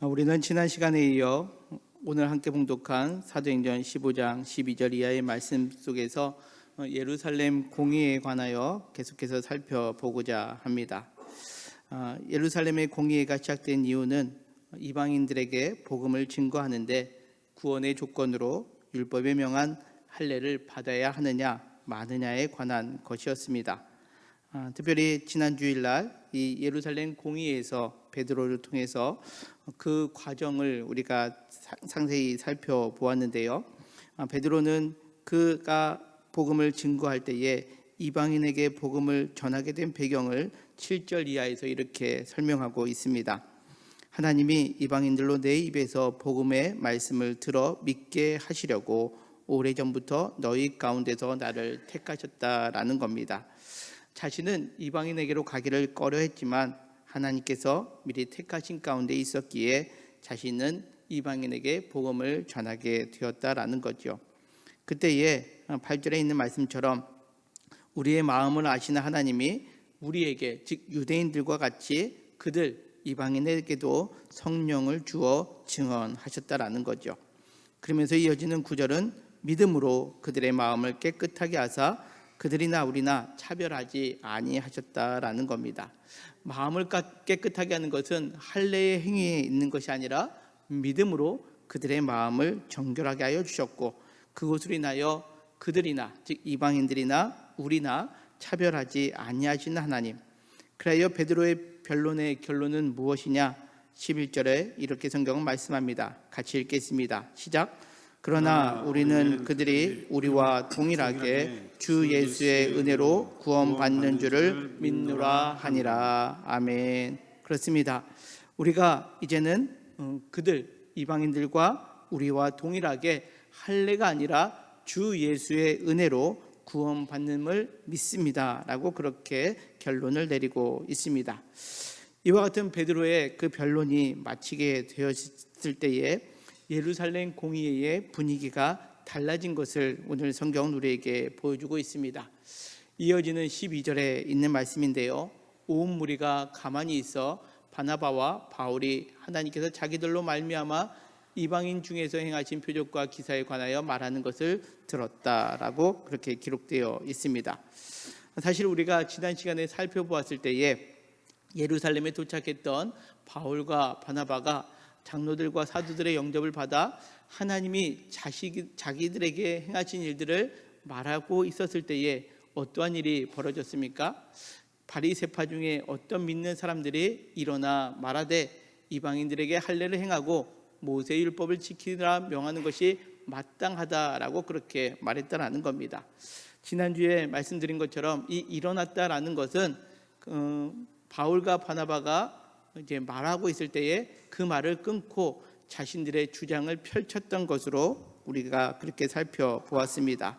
우리는 지난 시간에 이어 오늘 함께 봉독한 사도행전 15장 12절 이하의 말씀 속에서 예루살렘 공의에 관하여 계속해서 살펴보고자 합니다. 예루살렘의 공의회가 시작된 이유는 이방인들에게 복음을 증거하는데 구원의 조건으로 율법에 명한 할례를 받아야 하느냐 마느냐에 관한 것이었습니다. 특별히 지난 주일날 이 예루살렘 공의회에서 베드로를 통해서 그 과정을 우리가 상세히 살펴보았는데요. 베드로는 그가 복음을 증거할 때에 이방인에게 복음을 전하게 된 배경을 7절 이하에서 이렇게 설명하고 있습니다. 하나님이 이방인들로 내 입에서 복음의 말씀을 들어 믿게 하시려고 오래전부터 너희 가운데서 나를 택하셨다라는 겁니다. 자신은 이방인에게로 가기를 꺼려했지만 하나님께서 미리 택하신 가운데 있었기에 자신은 이방인에게 복음을 전하게 되었다라는 거죠. 그때에 8절에 있는 말씀처럼 우리의 마음을 아시는 하나님이 우리에게, 즉 유대인들과 같이 그들 이방인에게도 성령을 주어 증언하셨다라는 거죠. 그러면서 이어지는 9절은 믿음으로 그들의 마음을 깨끗하게 하사 그들이나 우리나 차별하지 아니하셨다라는 겁니다. 마음을 깨끗하게 하는 것은 할례의 행위에 있는 것이 아니라 믿음으로 그들의 마음을 정결하게 하여 주셨고 그것으로 인하여 그들이나 즉 이방인들이나 우리나 차별하지 아니하시는 하나님. 그래야 베드로의 변론의 결론은 무엇이냐? 11절에 이렇게 성경은 말씀합니다. 같이 읽겠습니다. 시작. 그러나 우리는 그들이 우리와 동일하게 주 예수의 은혜로 구원받는 줄을 믿노라 하니라. 아멘. 그렇습니다. 우리가 이제는 그들 이방인들과 우리와 동일하게 할례가 아니라 주 예수의 은혜로 구원받음을 믿습니다 라고 그렇게 결론을 내리고 있습니다. 이와 같은 베드로의 그 변론이 마치게 되었을 때에 예루살렘 공의회의 분위기가 달라진 것을 오늘 성경은 우리에게 보여주고 있습니다. 이어지는 12절에 있는 말씀인데요, 온 무리가 가만히 있어 바나바와 바울이 하나님께서 자기들로 말미암아 이방인 중에서 행하신 표적과 기사에 관하여 말하는 것을 들었다라고 그렇게 기록되어 있습니다. 사실 우리가 지난 시간에 살펴보았을 때에 예루살렘에 도착했던 바울과 바나바가 장로들과 사도들의 영접을 받아 하나님이 자기들에게 행하신 일들을 말하고 있었을 때에 어떠한 일이 벌어졌습니까? 바리새파 중에 어떤 믿는 사람들이 일어나 말하되 이방인들에게 할례를 행하고 모세의 율법을 지키라 명하는 것이 마땅하다라고 그렇게 말했다라는 겁니다. 지난주에 말씀드린 것처럼 이 일어났다라는 것은 바울과 바나바가 이제 말하고 있을 때에 그 말을 끊고 자신들의 주장을 펼쳤던 것으로 우리가 그렇게 살펴보았습니다.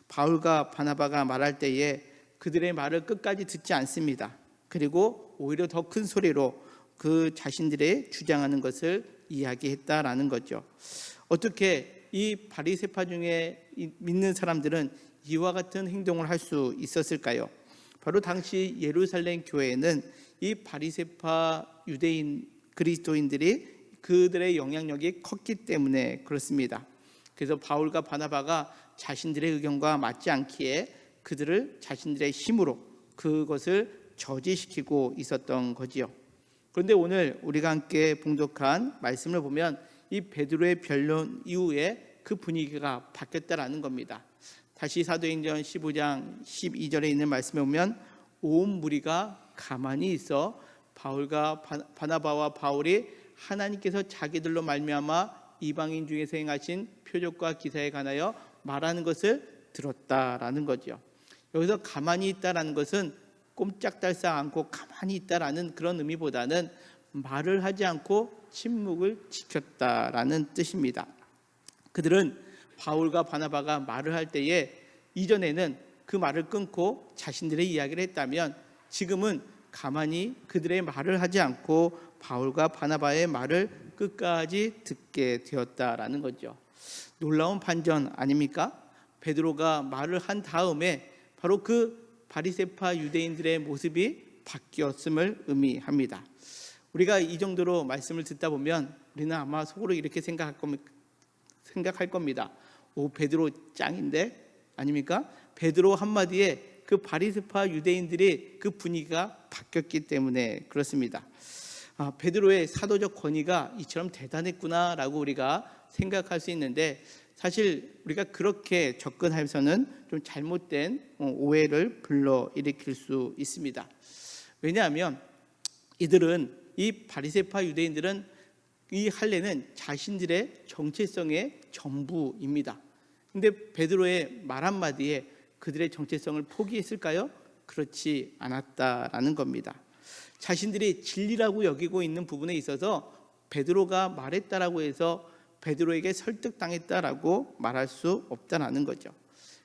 바울과 바나바가 말할 때에 그들의 말을 끝까지 듣지 않습니다. 그리고 오히려 더 큰 소리로 그 자신들의 주장하는 것을 이야기했다라는 거죠. 어떻게 이 바리새파 중에 믿는 사람들은 이와 같은 행동을 할 수 있었을까요? 바로 당시 예루살렘 교회에는 이 바리새파 유대인 그리스도인들이 그들의 영향력이 컸기 때문에 그렇습니다. 그래서 바울과 바나바가 자신들의 의견과 맞지 않기에 그들을 자신들의 힘으로 그것을 저지시키고 있었던 거지요. 그런데 오늘 우리가 함께 봉독한 말씀을 보면 이 베드로의 변론 이후에 그 분위기가 바뀌었다라는 겁니다. 다시 사도행전 15장 12절에 있는 말씀에 보면 온 무리가 가만히 있어 바울과 바나바와 바울이 하나님께서 자기들로 말미암아 이방인 중에서 행하신 표적과 기사에 관하여 말하는 것을 들었다라는 거죠. 여기서 가만히 있다라는 것은 꼼짝달싹 않고 가만히 있다라는 그런 의미보다는 말을 하지 않고 침묵을 지켰다라는 뜻입니다. 그들은 바울과 바나바가 말을 할 때에 이전에는 그 말을 끊고 자신들의 이야기를 했다면 지금은 가만히 그들의 말을 하지 않고 바울과 바나바의 말을 끝까지 듣게 되었다라는 거죠. 놀라운 반전 아닙니까? 베드로가 말을 한 다음에 바로 그 바리새파 유대인들의 모습이 바뀌었음을 의미합니다. 우리가 이 정도로 말씀을 듣다 보면 우리는 아마 속으로 이렇게 생각할 겁니다. 오, 베드로 짱인데? 아닙니까? 베드로 한마디에 그 바리새파 유대인들이 그 분위기가 바뀌었기 때문에 그렇습니다. 베드로의 사도적 권위가 이처럼 대단했구나라고 우리가 생각할 수 있는데, 사실 우리가 그렇게 접근하면서는 좀 잘못된 오해를 불러일으킬 수 있습니다. 왜냐하면 이 바리새파 유대인들은 이 할례는 자신들의 정체성의 전부입니다. 근데 베드로의 말 한마디에 그들의 정체성을 포기했을까요? 그렇지 않았다라는 겁니다. 자신들이 진리라고 여기고 있는 부분에 있어서 베드로가 말했다라고 해서 베드로에게 설득당했다라고 말할 수 없다라는 거죠.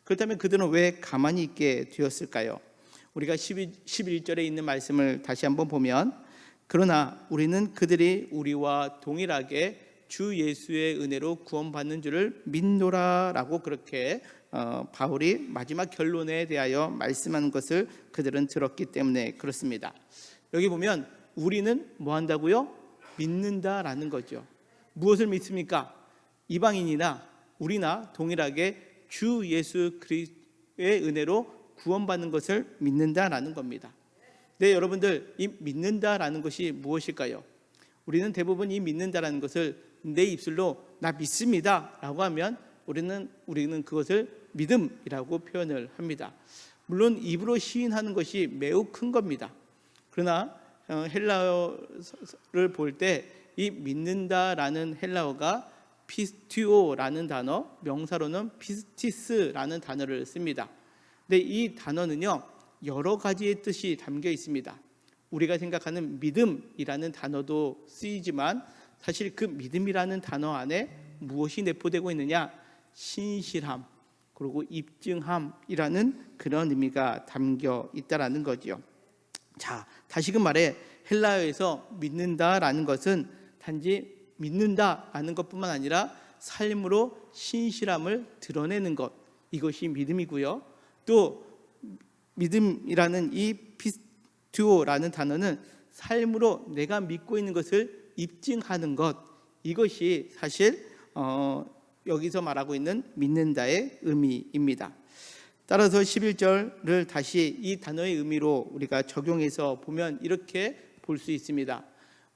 그렇다면 그들은 왜 가만히 있게 되었을까요? 우리가 11절에 있는 말씀을 다시 한번 보면, 그러나 우리는 그들이 우리와 동일하게 주 예수의 은혜로 구원받는 줄을 믿노라라고 그렇게 바울이 마지막 결론에 대하여 말씀하는 것을 그들은 들었기 때문에 그렇습니다. 여기 보면 우리는 뭐 한다고요? 믿는다라는 거죠. 무엇을 믿습니까? 이방인이나 우리나 동일하게 주 예수 그리스도의 은혜로 구원받는 것을 믿는다라는 겁니다. 네, 여러분들, 이 믿는다라는 것이 무엇일까요? 우리는 대부분 이 믿는다라는 것을 내 입술로 나 믿습니다 라고 하면 우리는 그것을 믿음이라고 표현을 합니다. 물론 입으로 시인하는 것이 매우 큰 겁니다. 그러나 헬라어를 볼 때 이 믿는다라는 헬라어가 피스티오라는 단어, 명사로는 피스티스라는 단어를 씁니다. 근데 이 단어는요, 여러 가지의 뜻이 담겨 있습니다. 우리가 생각하는 믿음이라는 단어도 쓰이지만 사실 그 믿음이라는 단어 안에 무엇이 내포되고 있느냐? 신실함, 그리고 입증함이라는 그런 의미가 담겨 있다라는 거지요. 자, 다시금 말해 헬라어에서 믿는다라는 것은 단지 믿는다라는 것뿐만 아니라 삶으로 신실함을 드러내는 것, 이것이 믿음이고요. 또 믿음이라는 이 피스투오라는 단어는 삶으로 내가 믿고 있는 것을 입증하는 것, 이것이 사실 여기서 말하고 있는 믿는다의 의미입니다. 따라서 11절을 다시 이 단어의 의미로 우리가 적용해서 보면 이렇게 볼 수 있습니다.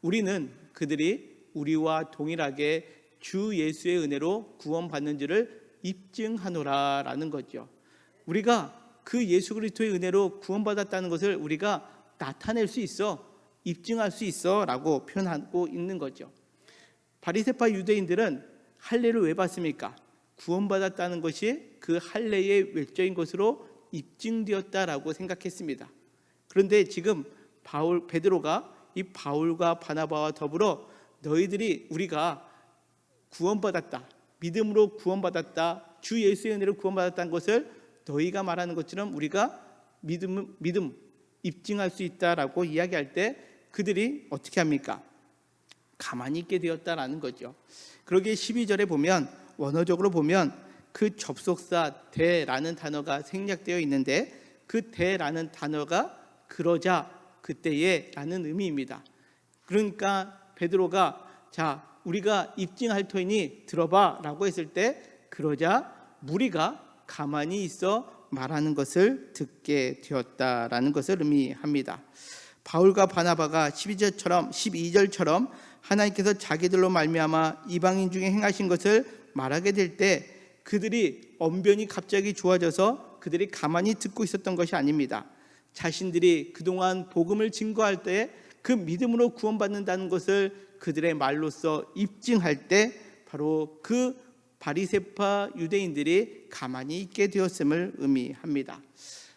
우리는 그들이 우리와 동일하게 주 예수의 은혜로 구원받는 줄을 입증하노라라는 거죠. 우리가 그 예수 그리스도의 은혜로 구원받았다는 것을 우리가 나타낼 수 있어, 입증할 수 있어 라고 표현하고 있는 거죠. 바리새파 유대인들은 할례를 왜 받습니까? 구원받았다는 것이 그 할례의 외적인 것으로 입증되었다라고 생각했습니다. 그런데 지금 베드로가 이 바울과 바나바와 더불어 우리가 구원받았다, 믿음으로 구원받았다, 주 예수의 은혜로 구원받았다는 것을 너희가 말하는 것처럼 우리가 믿음 입증할 수 있다라고 이야기할 때 그들이 어떻게 합니까? 가만히 있게 되었다라는 거죠. 그러기에 12절에 보면, 원어적으로 보면 그 접속사 대라는 단어가 생략되어 있는데, 그 대라는 단어가 그러자, 그때에 라는 의미입니다. 그러니까 베드로가 자, 우리가 입증할 터이니 들어봐 라고 했을 때, 그러자 무리가 가만히 있어 말하는 것을 듣게 되었다라는 것을 의미합니다. 바울과 바나바가 12절처럼 하나님께서 자기들로 말미암아 이방인 중에 행하신 것을 말하게 될 때 그들이 언변이 갑자기 좋아져서 그들이 가만히 듣고 있었던 것이 아닙니다. 자신들이 그동안 복음을 증거할 때 그 믿음으로 구원받는다는 것을 그들의 말로써 입증할 때 바로 그 바리새파 유대인들이 가만히 있게 되었음을 의미합니다.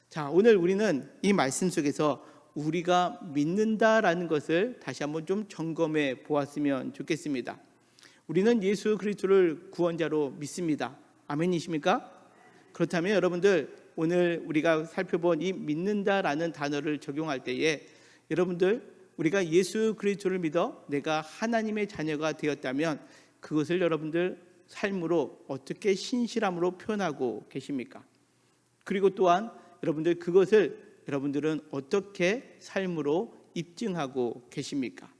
자, 오늘 우리는 이 말씀 속에서 우리가 믿는다라는 것을 다시 한번 좀 점검해 보았으면 좋겠습니다. 우리는 예수 그리스도를 구원자로 믿습니다. 아멘이십니까? 그렇다면 여러분들, 오늘 우리가 살펴본 이 믿는다라는 단어를 적용할 때에 여러분들, 우리가 예수 그리스도를 믿어 내가 하나님의 자녀가 되었다면 그것을 여러분들 삶으로 어떻게 신실함으로 표현하고 계십니까? 그리고 또한 여러분들 그것을 여러분들은 어떻게 삶으로 입증하고 계십니까?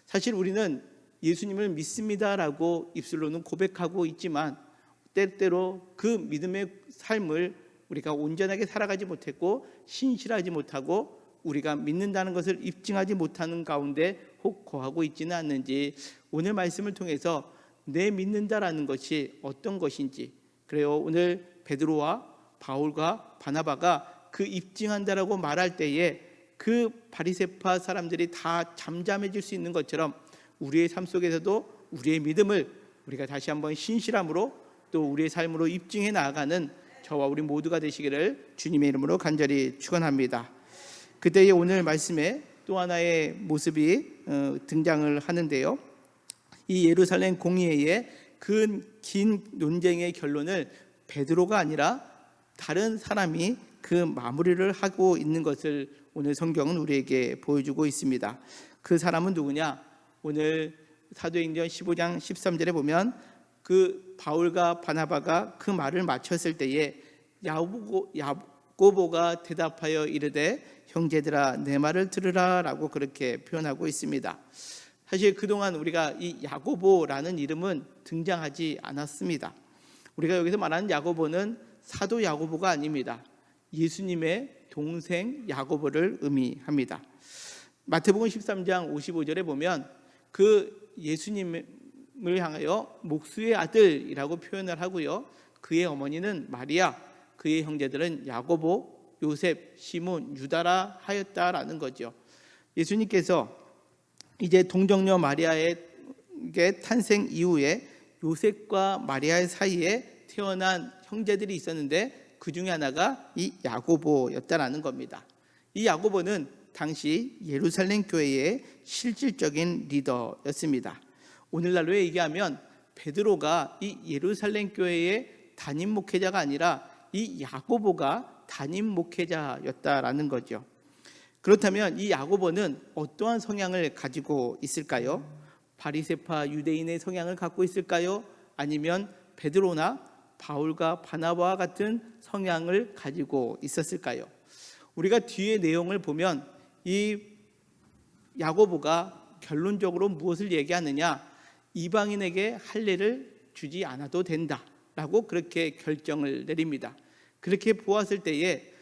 사실 우리는 예수님을 믿습니다라고 입술로는 고백하고 있지만 때때로 그 믿음의 삶을 우리가 온전하게 살아가지 못했고 신실하지 못하고 우리가 믿는다는 것을 입증하지 못하는 가운데 혹 거하고 있지는 않는지 오늘 말씀을 통해서 내 믿는다라는 것이 어떤 것인지, 그래요, 오늘 베드로와 바울과 바나바가 그 입증한다라고 말할 때에 그 바리새파 사람들이 다 잠잠해질 수 있는 것처럼 우리의 삶 속에서도 우리의 믿음을 우리가 다시 한번 신실함으로 또 우리의 삶으로 입증해 나아가는 저와 우리 모두가 되시기를 주님의 이름으로 간절히 축원합니다. 그때의 오늘 말씀에 또 하나의 모습이 등장을 하는데요. 이 예루살렘 공의회의 그 긴 논쟁의 결론을 베드로가 아니라 다른 사람이 그 마무리를 하고 있는 것을 오늘 성경은 우리에게 보여주고 있습니다. 그 사람은 누구냐? 오늘 사도행전 15장 13절에 보면 그 바울과 바나바가 그 말을 마쳤을 때에 야고보가 대답하여 이르되 형제들아 내 말을 들으라 라고 그렇게 표현하고 있습니다. 사실 그동안 우리가 이 야고보라는 이름은 등장하지 않았습니다. 우리가 여기서 말하는 야고보는 사도 야고보가 아닙니다. 예수님의 동생 야고보를 의미합니다. 마태복음 13장 55절에 보면 그 예수님을 향하여 목수의 아들이라고 표현을 하고요, 그의 어머니는 마리아, 그의 형제들은 야고보, 요셉, 시몬, 유다라 하였다라는 거죠. 예수님께서 이제 동정녀 마리아의 탄생 이후에 요셉과 마리아의 사이에 태어난 형제들이 있었는데 그 중에 하나가 이 야고보였다라는 겁니다. 이 야고보는 당시 예루살렘 교회의 실질적인 리더였습니다. 오늘날로 얘기하면 베드로가 이 예루살렘 교회의 담임 목회자가 아니라 이 야고보가 담임 목회자였다라는 거죠. 그렇다면 이 야고보는 어떠한 성향을 가지고 있을까요? 바리새파 유대인의 성향을 갖고 있을까요? 아니면 베드로나 바울과 바나바와 같은 성향을 가지고 있었을까요? 우리가 뒤에 내용을 보면 이 야고보가 결론적으로 무엇을 얘기하느냐? 이방인에게 할례를 주지 않아도 된다라고 그렇게 결정을 내립니다. 그렇게 보았을 때에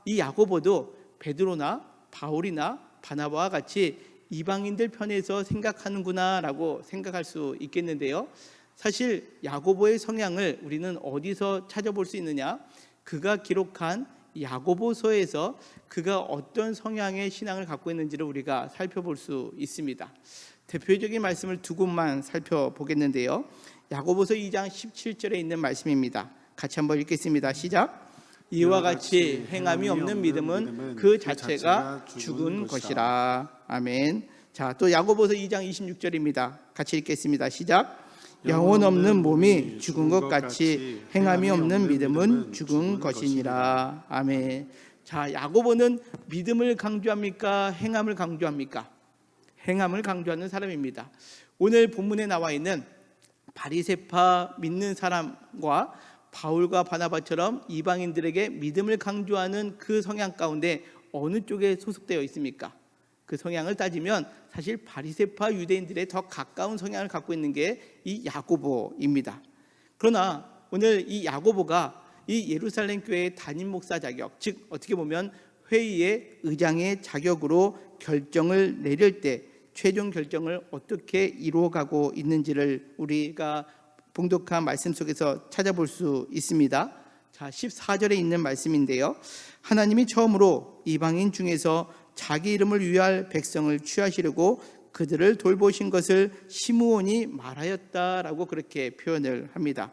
이 야고보도 베드로나 바울이나 바나바와 같이 이방인들 편에서 생각하는구나라고 생각할 수 있겠는데요. 사실 야고보의 성향을 우리는 어디서 찾아볼 수 있느냐? 그가 기록한 야고보서에서 그가 어떤 성향의 신앙을 갖고 있는지를 우리가 살펴볼 수 있습니다. 대표적인 말씀을 두 곳만 살펴보겠는데요. 야고보서 2장 17절에 있는 말씀입니다. 같이 한번 읽겠습니다. 시작. 이와 같이 행함이 없는 믿음은 그 자체가 죽은 것이라. 아멘. 자, 또 야고보서 2장 26절입니다. 같이 읽겠습니다. 시작. 영혼 없는 몸이 죽은 것 같이 행함이 없는 믿음은 죽은 것이니라. 아멘. 자, 야고보는 믿음을 강조합니까? 행함을 강조합니까? 행함을 강조하는 사람입니다. 오늘 본문에 나와 있는 바리새파 믿는 사람과 바울과 바나바처럼 이방인들에게 믿음을 강조하는 그 성향 가운데 어느 쪽에 소속되어 있습니까? 그 성향을 따지면 사실 바리새파 유대인들의 더 가까운 성향을 갖고 있는 게 이 야고보입니다. 그러나 오늘 이 야고보가 이 예루살렘 교회의 담임 목사 자격, 즉 어떻게 보면 회의의 의장의 자격으로 결정을 내릴 때 최종 결정을 어떻게 이루어가고 있는지를 우리가 봉독한 말씀 속에서 찾아볼 수 있습니다. 자, 14절에 있는 말씀인데요. 하나님이 처음으로 이방인 중에서 자기 이름을 위할 백성을 취하시려고 그들을 돌보신 것을 시므온이 말하였다라고 그렇게 표현을 합니다.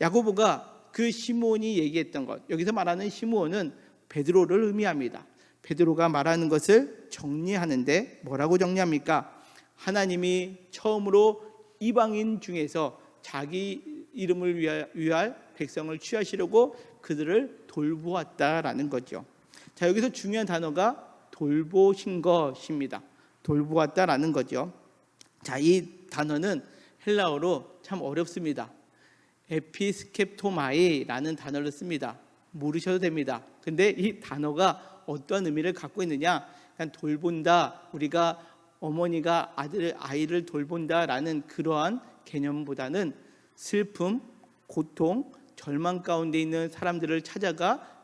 야고보가 그 시므온이 얘기했던 것, 여기서 말하는 시므온은 베드로를 의미합니다. 베드로가 말하는 것을 정리하는데 뭐라고 정리합니까? 하나님이 처음으로 이방인 중에서 자기 이름을 위할 백성을 취하시려고 그들을 돌보았다라는 거죠. 자, 여기서 중요한 단어가 돌보신 것입니다. 돌보았다라는 거죠. 자, 이 단어는 헬라어로 참 어렵습니다. 에피스케토마이라는 단어를 씁니다. 모르셔도 됩니다. 근데 이 단어가 어떤 의미를 갖고 있느냐? 그냥 돌본다, 우리가 어머니가 아이를 돌본다라는 그러한 개념보다는 슬픔, 고통, 절망 가운데 있는 사람들을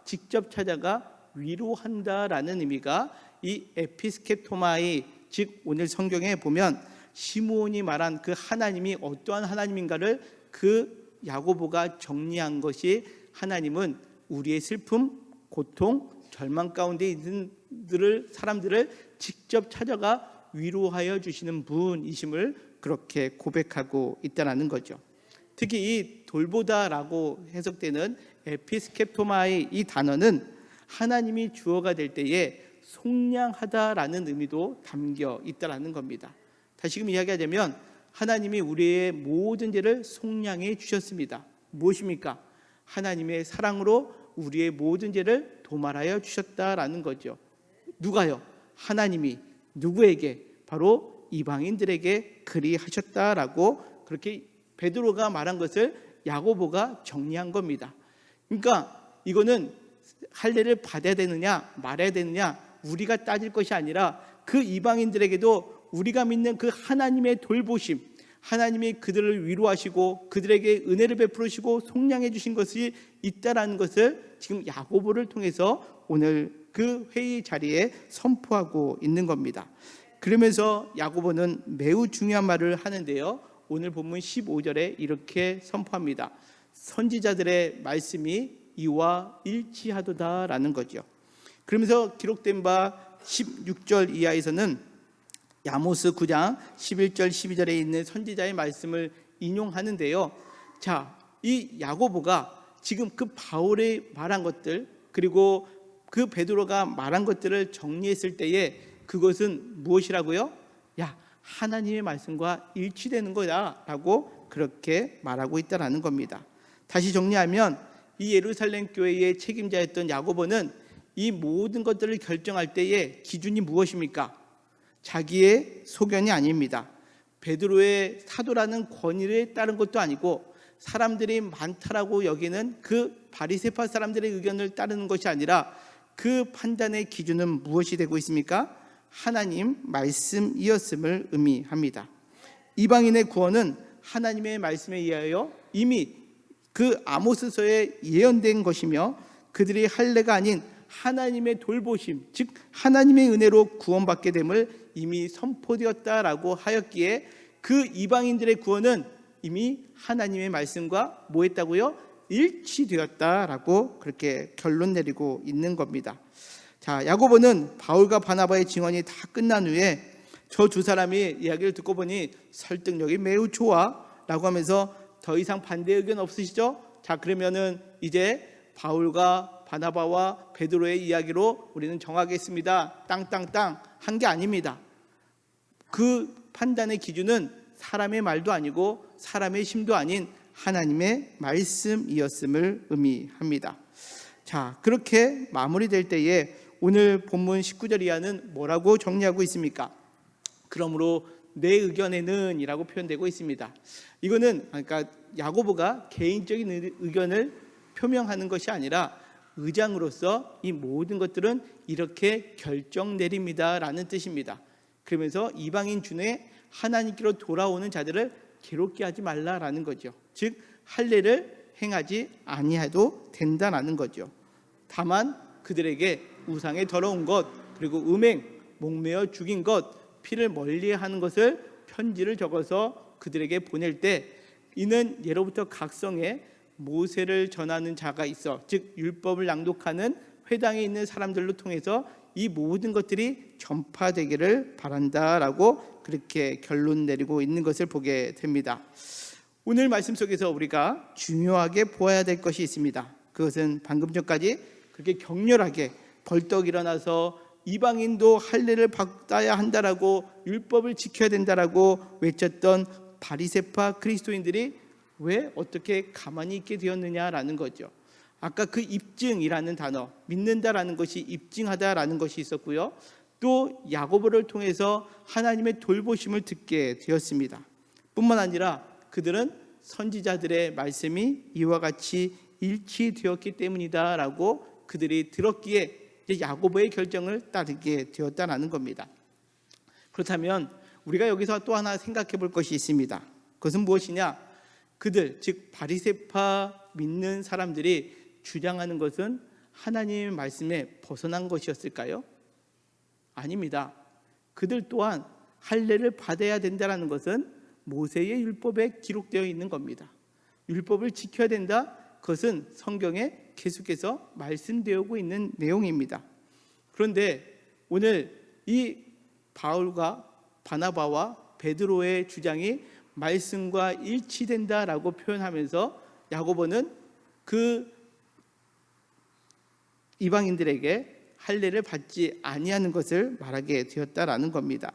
직접 찾아가 위로한다라는 의미가 이 에피스케토마이, 즉 오늘 성경에 보면 시므온이 말한 그 하나님이 어떠한 하나님인가를 그 야고보가 정리한 것이, 하나님은 우리의 슬픔, 고통, 절망 가운데 있는 사람들을 직접 찾아가 위로하여 주시는 분이심을 그렇게 고백하고 있다는 거죠. 특히 이 돌보다라고 해석되는 에피스케토마의 이 단어는 하나님이 주어가 될 때에 속량하다라는 의미도 담겨 있다는 겁니다. 다시금 이야기하자면 하나님이 우리의 모든 죄를 속량해 주셨습니다. 무엇입니까? 하나님의 사랑으로 우리의 모든 죄를 도말하여 주셨다라는 거죠. 누가요? 하나님이 누구에게? 바로 이방인들에게 그리하셨다라고 그렇게 베드로가 말한 것을 야고보가 정리한 겁니다. 그러니까 이거는 할례를 받아야 되느냐 말아야 되느냐 우리가 따질 것이 아니라 그 이방인들에게도 우리가 믿는 그 하나님의 돌보심, 하나님이 그들을 위로하시고 그들에게 은혜를 베풀으시고 속량해 주신 것이 있다라는 것을 지금 야고보를 통해서 오늘 그 회의 자리에 선포하고 있는 겁니다. 그러면서 야고보는 매우 중요한 말을 하는데요, 오늘 본문 15절에 이렇게 선포합니다. 선지자들의 말씀이 이와 일치하도다라는 거죠. 그러면서 기록된 바 16절 이하에서는 아모스 9장 11절 12절에 있는 선지자의 말씀을 인용하는데요. 자, 이 야고보가 지금 그 바울이 말한 것들, 그리고 그 베드로가 말한 것들을 정리했을 때에 그것은 무엇이라고요? 야, 하나님의 말씀과 일치되는 거다라고 그렇게 말하고 있다라는 겁니다. 다시 정리하면 이 예루살렘 교회의 책임자였던 야고보는 이 모든 것들을 결정할 때의 기준이 무엇입니까? 자기의 소견이 아닙니다. 베드로의 사도라는 권위에 따른 것도 아니고 사람들이 많다라고 여기는 그 바리새파 사람들의 의견을 따르는 것이 아니라 그 판단의 기준은 무엇이 되고 있습니까? 하나님 말씀이었음을 의미합니다. 이방인의 구원은 하나님의 말씀에 의하여 이미 그 아모스서에 예언된 것이며 그들이 할례가 아닌 하나님의 돌보심, 즉 하나님의 은혜로 구원받게 됨을 이미 선포되었다라고 하였기에 그 이방인들의 구원은 이미 하나님의 말씀과 뭐 했다고요? 일치되었다라고 그렇게 결론 내리고 있는 겁니다. 자, 야고보는 바울과 바나바의 증언이 다 끝난 후에 저 두 사람이 이야기를 듣고 보니 설득력이 매우 좋아 라고 하면서 더 이상 반대 의견 없으시죠? 자, 그러면은 이제 바울과 바나바와 베드로의 이야기로 우리는 정하겠습니다. 땅땅땅 한 게 아닙니다. 그 판단의 기준은 사람의 말도 아니고 사람의 힘도 아닌 하나님의 말씀이었음을 의미합니다. 자, 그렇게 마무리될 때에 오늘 본문 19절 이하는 뭐라고 정리하고 있습니까? 그러므로 내 의견에는 이라고 표현되고 있습니다. 이거는 그러니까 야고보가 개인적인 의견을 표명하는 것이 아니라 의장으로서 이 모든 것들은 이렇게 결정 내립니다라는 뜻입니다. 그러면서 이방인 중에 하나님께로 돌아오는 자들을 괴롭게 하지 말라라는 거죠. 즉 할례를 행하지 아니해도 된다라는 거죠. 다만 그들에게 우상의 더러운 것, 그리고 음행, 목매어 죽인 것, 피를 멀리하는 것을 편지를 적어서 그들에게 보낼 때 이는 예로부터 각성에 모세를 전하는 자가 있어, 즉 율법을 낭독하는 회당에 있는 사람들로 통해서 이 모든 것들이 전파되기를 바란다라고 그렇게 결론 내리고 있는 것을 보게 됩니다. 오늘 말씀 속에서 우리가 중요하게 보아야 될 것이 있습니다. 그것은 방금 전까지 그렇게 격렬하게 벌떡 일어나서 이방인도 할례를 받아야 한다라고 율법을 지켜야 된다라고 외쳤던 바리새파 그리스도인들이 왜 어떻게 가만히 있게 되었느냐라는 거죠. 아까 그 입증이라는 단어, 믿는다라는 것이 입증하다라는 것이 있었고요. 또 야고보를 통해서 하나님의 돌보심을 듣게 되었습니다. 뿐만 아니라 그들은 선지자들의 말씀이 이와 같이 일치되었기 때문이다라고 그들이 들었기에 이제 야고보의 결정을 따르게 되었다라는 겁니다. 그렇다면 우리가 여기서 또 하나 생각해 볼 것이 있습니다. 그것은 무엇이냐? 그들, 즉 바리새파 믿는 사람들이 주장하는 것은 하나님의 말씀에 벗어난 것이었을까요? 아닙니다. 그들 또한 할례를 받아야 된다는 것은 모세의 율법에 기록되어 있는 겁니다. 율법을 지켜야 된다. 그것은 성경에 계속해서 말씀되고 있는 내용입니다. 그런데 오늘 이 바울과 바나바와 베드로의 주장이 말씀과 일치된다라고 표현하면서 야고보는 그 이방인들에게 할례를 받지 아니하는 것을 말하게 되었다라는 겁니다.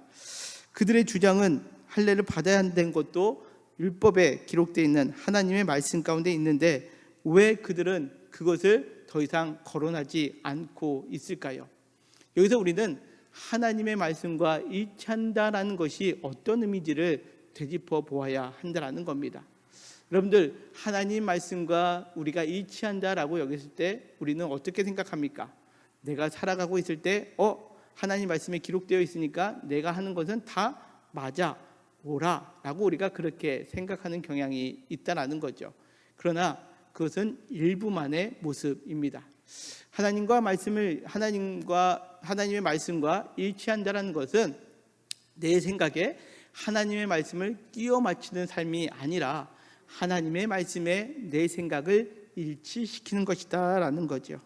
그들의 주장은 할례를 받아야 한다는 것도 율법에 기록되어 있는 하나님의 말씀 가운데 있는데 왜 그들은 그것을 더 이상 거론하지 않고 있을까요? 여기서 우리는 하나님의 말씀과 일치한다라는 것이 어떤 의미인지를 되짚어 보아야 한다라는 겁니다. 여러분들, 하나님 말씀과 우리가 일치한다라고 여겼을 때 우리는 어떻게 생각합니까? 내가 살아가고 있을 때 하나님 말씀에 기록되어 있으니까 내가 하는 것은 다 맞아, 옳아 라고 우리가 그렇게 생각하는 경향이 있다라는 거죠. 그러나 그것은 일부만의 모습입니다. 하나님의 말씀과 일치한다라는 것은 내 생각에 하나님의 말씀을 끼워 맞추는 삶이 아니라 하나님의 말씀에 내 생각을 일치시키는 것이다라는 거죠.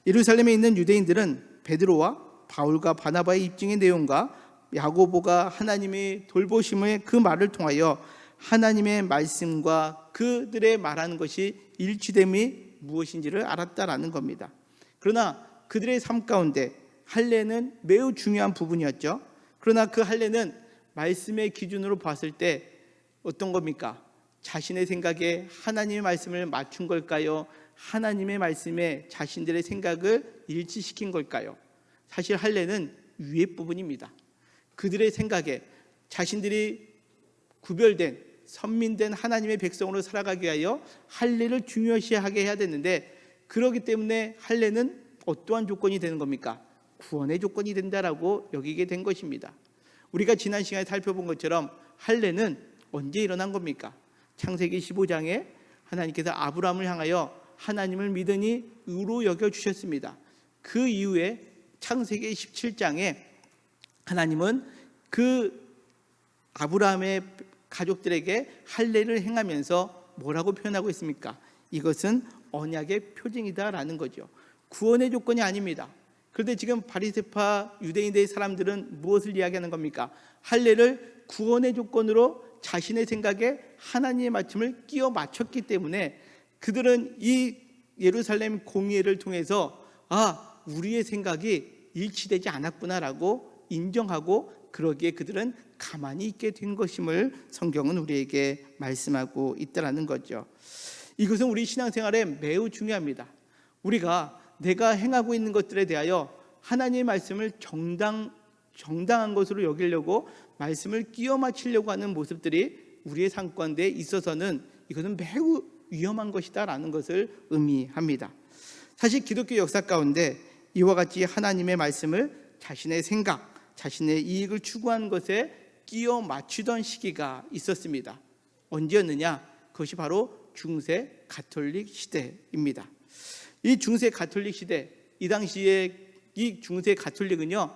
예루살렘에 있는 유대인들은 베드로와 바울과 바나바의 입증의 내용과 야고보가 하나님의 돌보심의 그 말을 통하여 하나님의 말씀과 그들의 말하는 것이 일치됨이 무엇인지를 알았다라는 겁니다. 그러나 그들의 삶 가운데 할례는 매우 중요한 부분이었죠. 그러나 그 할례는 말씀의 기준으로 봤을 때 어떤 겁니까? 자신의 생각에 하나님의 말씀을 맞춘 걸까요? 하나님의 말씀에 자신들의 생각을 일치시킨 걸까요? 사실 할례는 위의 부분입니다. 그들의 생각에 자신들이 구별된 선민된 하나님의 백성으로 살아가기 위하여 할례를 중요시하게 해야 되는데, 그렇기 때문에 할례는 어떠한 조건이 되는 겁니까? 구원의 조건이 된다라고 여기게 된 것입니다. 우리가 지난 시간에 살펴본 것처럼 할례는 언제 일어난 겁니까? 창세기 15장에 하나님께서 아브라함을 향하여 하나님을 믿으니 의로 여겨주셨습니다. 그 이후에 창세기 17장에 하나님은 그 아브라함의 가족들에게 할례를 행하면서 뭐라고 표현하고 있습니까? 이것은 언약의 표징이다라는 거죠. 구원의 조건이 아닙니다. 그런데 지금 바리새파 유대인의 사람들은 무엇을 이야기하는 겁니까? 할례를 구원의 조건으로 자신의 생각에 하나님의 말씀을 끼워 맞췄기 때문에 그들은 이 예루살렘 공의회를 통해서 우리의 생각이 일치되지 않았구나라고 인정하고, 그러기에 그들은 가만히 있게 된 것임을 성경은 우리에게 말씀하고 있다라는 거죠. 이것은 우리 신앙생활에 매우 중요합니다. 우리가 내가 행하고 있는 것들에 대하여 하나님의 말씀을 정당한 것으로 여기려고 말씀을 끼워 맞추려고 하는 모습들이 우리의 삶 가운데 있어서는 이것은 매우 위험한 것이다라는 것을 의미합니다. 사실 기독교 역사 가운데 이와 같이 하나님의 말씀을 자신의 생각, 자신의 이익을 추구하는 것에 끼워 맞추던 시기가 있었습니다. 언제였느냐? 그것이 바로 중세 가톨릭 시대입니다. 이 중세 가톨릭 시대, 이 당시에 이 중세 가톨릭은요,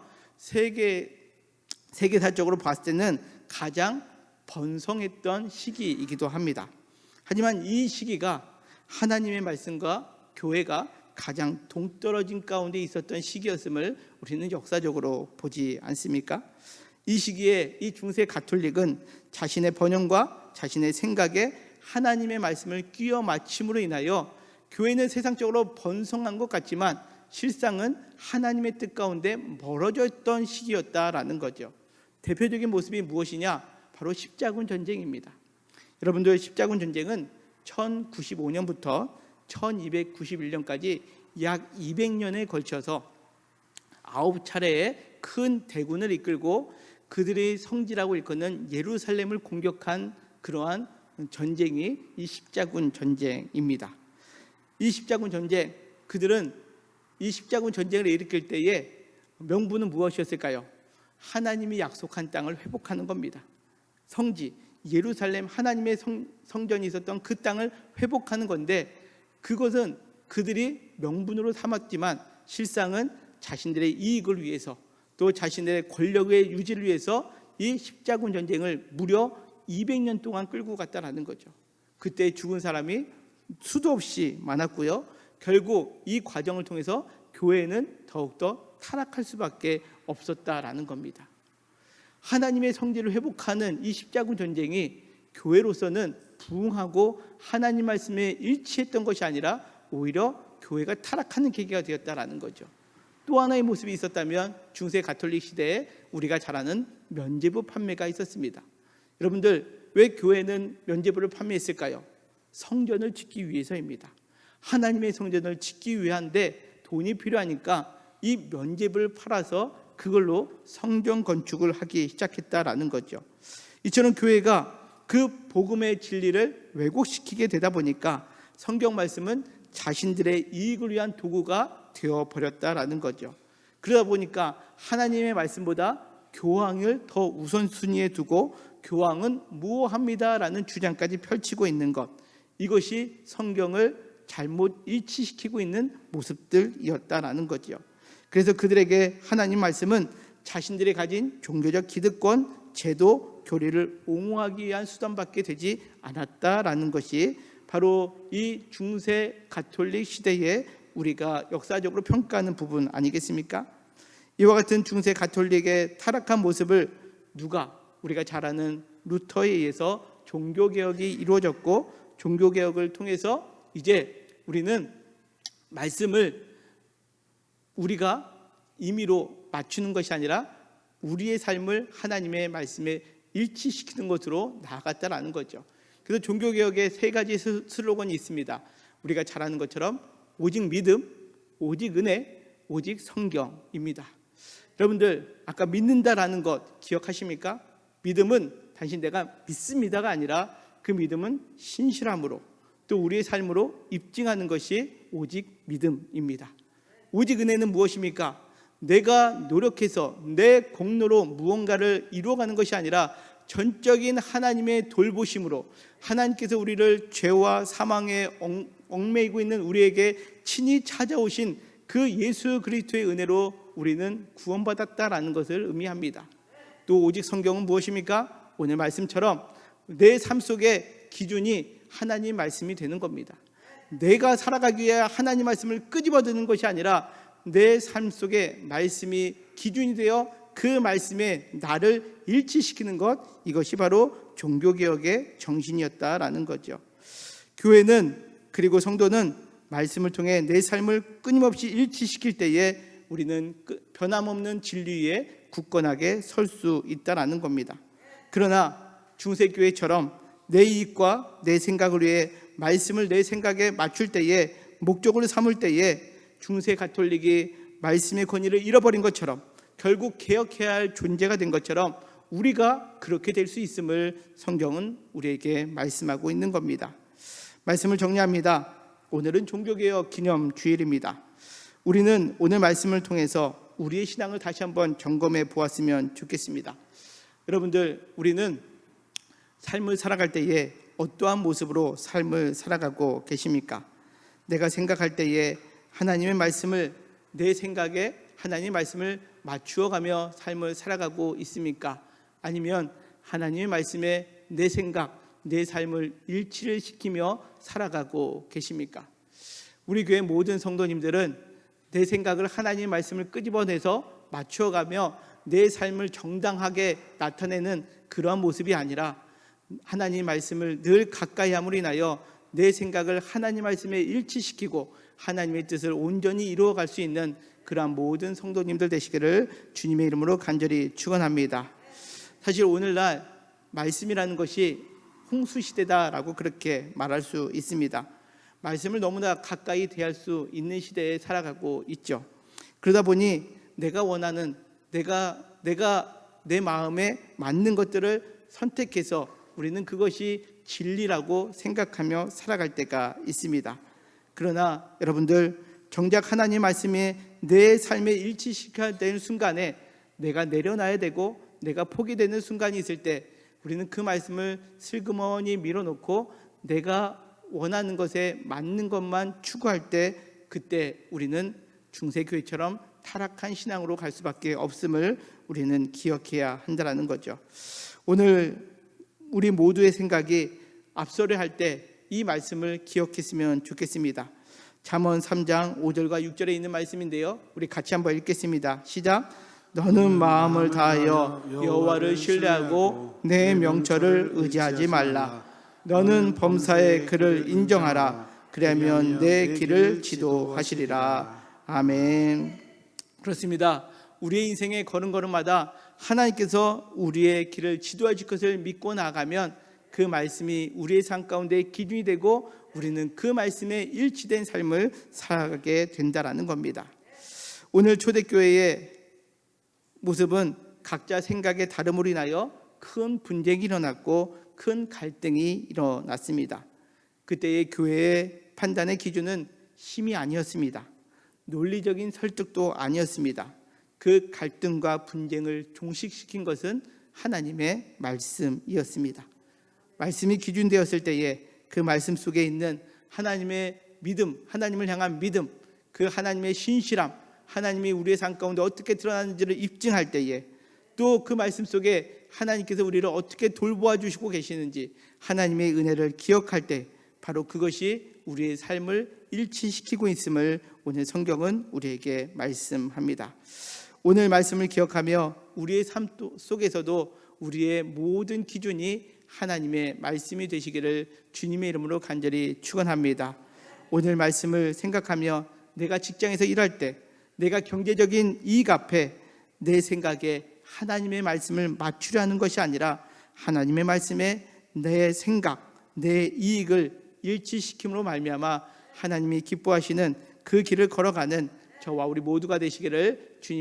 세계사적으로 봤을 때는 가장 번성했던 시기이기도 합니다. 하지만 이 시기가 하나님의 말씀과 교회가 가장 동떨어진 가운데 있었던 시기였음을 우리는 역사적으로 보지 않습니까? 이 시기에 이 중세 가톨릭은 자신의 번영과 자신의 생각에 하나님의 말씀을 끼워 맞춤으로 인하여 교회는 세상적으로 번성한 것 같지만 실상은 하나님의 뜻 가운데 멀어져 있던 시기였다라는 거죠. 대표적인 모습이 무엇이냐? 바로 십자군 전쟁입니다. 여러분들, 십자군 전쟁은 1095년부터 1291년까지 약 200년에 걸쳐서 9차례의 큰 대군을 이끌고 그들의 성지라고 일컫는 예루살렘을 공격한 그러한 전쟁이 이 십자군 전쟁입니다. 이 십자군 전쟁, 그들은 이 십자군 전쟁을 일으킬 때에 명분은 무엇이었을까요? 하나님이 약속한 땅을 회복하는 겁니다. 성지, 예루살렘 하나님의 성전이 있었던 그 땅을 회복하는 건데, 그것은 그들이 명분으로 삼았지만 실상은 자신들의 이익을 위해서, 또 자신들의 권력의 유지를 위해서 이 십자군 전쟁을 무려 200년 동안 끌고 갔다라는 거죠. 그때 죽은 사람이 수도 없이 많았고요. 결국 이 과정을 통해서 교회는 더욱더 타락할 수밖에 없었다라는 겁니다. 하나님의 성지를 회복하는 이 십자군 전쟁이 교회로서는 부흥하고 하나님 말씀에 일치했던 것이 아니라 오히려 교회가 타락하는 계기가 되었다라는 거죠. 또 하나의 모습이 있었다면 중세 가톨릭 시대에 우리가 잘 아는 면죄부 판매가 있었습니다. 여러분들, 왜 교회는 면죄부를 판매했을까요? 성전을 짓기 위해서입니다. 하나님의 성전을 짓기 위한데 돈이 필요하니까 이 면죄부를 팔아서 그걸로 성전 건축을 하기 시작했다라는 거죠. 이처럼 교회가 그 복음의 진리를 왜곡시키게 되다 보니까 성경 말씀은 자신들의 이익을 위한 도구가 되어버렸다라는 거죠. 그러다 보니까 하나님의 말씀보다 교황을 더 우선순위에 두고 교황은 무효합니다라는 주장까지 펼치고 있는 것, 이것이 성경을 잘못 일치시키고 있는 모습들이었다라는 거죠. 그래서 그들에게 하나님 말씀은 자신들이 가진 종교적 기득권, 제도, 교리를 옹호하기 위한 수단밖에 되지 않았다라는 것이 바로 이 중세 가톨릭 시대에 우리가 역사적으로 평가하는 부분 아니겠습니까? 이와 같은 중세 가톨릭의 타락한 모습을 우리가 잘 아는 루터에 의해서 종교개혁이 이루어졌고, 종교개혁을 통해서 이제 우리는 말씀을 우리가 임의로 맞추는 것이 아니라 우리의 삶을 하나님의 말씀에 일치시키는 것으로 나아갔다라는 거죠. 그래서 종교개혁의 3가지 슬로건이 있습니다. 우리가 잘 아는 것처럼 오직 믿음, 오직 은혜, 오직 성경입니다. 여러분들, 아까 믿는다라는 것 기억하십니까? 믿음은 단지 내가 믿습니다가 아니라 그 믿음은 신실함으로 또 우리의 삶으로 입증하는 것이 오직 믿음입니다. 오직 은혜는 무엇입니까? 내가 노력해서 내 공로로 무언가를 이루어가는 것이 아니라 전적인 하나님의 돌보심으로 하나님께서 우리를 죄와 사망에 얽매이고 있는 우리에게 친히 찾아오신 그 예수 그리스도의 은혜로 우리는 구원받았다라는 것을 의미합니다. 또 오직 성경은 무엇입니까? 오늘 말씀처럼 내 삶 속의 기준이 하나님 말씀이 되는 겁니다. 내가 살아가기 위해 하나님 말씀을 끄집어드는 것이 아니라 내 삶 속에 말씀이 기준이 되어 그 말씀에 나를 일치시키는 것, 이것이 바로 종교개혁의 정신이었다라는 거죠. 교회는, 그리고 성도는 말씀을 통해 내 삶을 끊임없이 일치시킬 때에 우리는 변함없는 진리 위에 굳건하게 설 수 있다라는 겁니다. 그러나 중세교회처럼 내 이익과 내 생각을 위해 말씀을 내 생각에 맞출 때에, 목적으로 삼을 때에 중세 가톨릭이 말씀의 권위를 잃어버린 것처럼, 결국 개혁해야 할 존재가 된 것처럼 우리가 그렇게 될 수 있음을 성경은 우리에게 말씀하고 있는 겁니다. 말씀을 정리합니다. 오늘은 종교개혁 기념 주일입니다. 우리는 오늘 말씀을 통해서 우리의 신앙을 다시 한번 점검해 보았으면 좋겠습니다. 여러분들, 우리는 삶을 살아갈 때에 어떠한 모습으로 삶을 살아가고 계십니까? 내가 생각할 때에 하나님의 말씀을 내 생각에 하나님의 말씀을 맞추어가며 삶을 살아가고 있습니까? 아니면 하나님의 말씀에 내 생각, 내 삶을 일치를 시키며 살아가고 계십니까? 우리 교회 모든 성도님들은 내 생각을 하나님의 말씀을 끄집어내서 맞추어가며 내 삶을 정당하게 나타내는 그러한 모습이 아니라 하나님의 말씀을 늘 가까이 함으로 인하여 내 생각을 하나님 말씀에 일치시키고 하나님의 뜻을 온전히 이루어갈 수 있는 그러한 모든 성도님들 되시기를 주님의 이름으로 간절히 축원합니다. 사실 오늘날 말씀이라는 것이 홍수시대다라고 그렇게 말할 수 있습니다. 말씀을 너무나 가까이 대할 수 있는 시대에 살아가고 있죠. 그러다 보니 내가 원하는, 내가 내 마음에 맞는 것들을 선택해서 우리는 그것이 진리라고 생각하며 살아갈 때가 있습니다. 그러나 여러분들, 정작 하나님 말씀에 내 삶에 일치시켜야 되는 순간에 내가 내려놔야 되고 내가 포기되는 순간이 있을 때 우리는 그 말씀을 슬그머니 밀어놓고 내가 원하는 것에 맞는 것만 추구할 때 그때 우리는 중세교회처럼 타락한 신앙으로 갈 수밖에 없음을 우리는 기억해야 한다는 거죠. 오늘 우리 모두의 생각이 앞서려 할 때 이 말씀을 기억했으면 좋겠습니다. 잠언 3장 5절과 6절에 있는 말씀인데요, 우리 같이 한번 읽겠습니다. 시작. 너는 마음을 다하여 여호와를 신뢰하고 내 명철을 의지하지 말라. 너는 범사의 그를 인정하라. 그러면 내 길을 지도하시리라. 아멘. 그렇습니다. 우리의 인생의 걸음걸음마다 하나님께서 우리의 길을 지도해 줄 것을 믿고 나가면 그 말씀이 우리의 삶 가운데 기준이 되고 우리는 그 말씀에 일치된 삶을 살아가게 된다라는 겁니다. 오늘 초대교회의 모습은 각자 생각의 다름으로 인하여 큰 분쟁이 일어났고 큰 갈등이 일어났습니다. 그때의 교회의 판단의 기준은 힘이 아니었습니다. 논리적인 설득도 아니었습니다. 그 갈등과 분쟁을 종식시킨 것은 하나님의 말씀이었습니다. 말씀이 기준되었을 때에 그 말씀 속에 있는 하나님의 믿음, 하나님을 향한 믿음, 그 하나님의 신실함, 하나님이 우리의 삶 가운데 어떻게 드러나는지를 입증할 때에 또 그 말씀 속에 하나님께서 우리를 어떻게 돌보아 주시고 계시는지 하나님의 은혜를 기억할 때 바로 그것이 우리의 삶을 일치시키고 있음을 오늘 성경은 우리에게 말씀합니다. 오늘 말씀을 기억하며 우리의 삶 속에서도 우리의 모든 기준이 하나님의 말씀이 되시기를 주님의 이름으로 간절히 축원합니다. 오늘 말씀을 생각하며 내가 직장에서 일할 때 내가 경제적인 이익 앞에 내 생각에 하나님의 말씀을 맞추려 하는 것이 아니라 하나님의 말씀에 내 생각, 내 이익을 일치시킴으로 말미암아 하나님이 기뻐하시는 그 길을 걸어가는 저와 우리 모두가 되시기를 주님